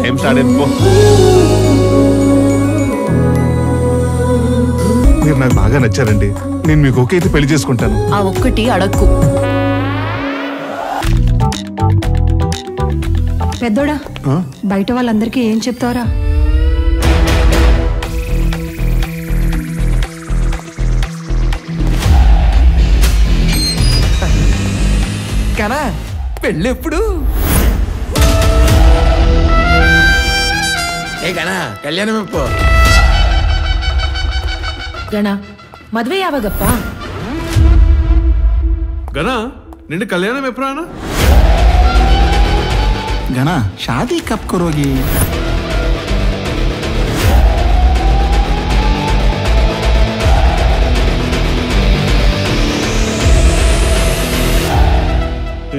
Time start అయిపో. మీరు నాకు బాగా నచ్చారండి. నేను మీకు ఓకే అయితే పెళ్లి చేసుకుంటాను. ఆ ఒక్కటి అడక్కు. పెద్దోడా, బయట వాళ్ళందరికీ ఏం చెప్తావరా? కనా పెళ్ళెప్పుడు? ఏ కనా కళ్యాణం ఎప్పు గణ మద్వే యావగప్ప. గనా నిండు కళ్యాణం ఎప్పుడా? गना शादी कब करोगी?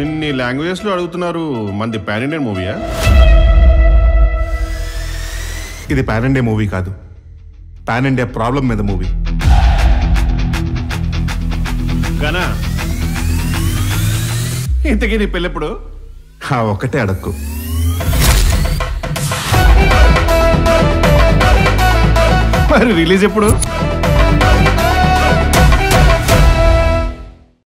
ఇన్ని లాంగ్వేజెస్ లో అడుగుతున్నారు. మంది పాన్ ఇండియన్ మూవీయా? ఇది పాన్ ఇండియా మూవీ కాదు, పాన్ ఇండియా ప్రాబ్లం మీద మూవీ. గనా ఇంతకీ నీ పెళ్ళెప్పుడు? ఒక్కటే అడక్కు. మరి రిలీజ్ ఎప్పుడు?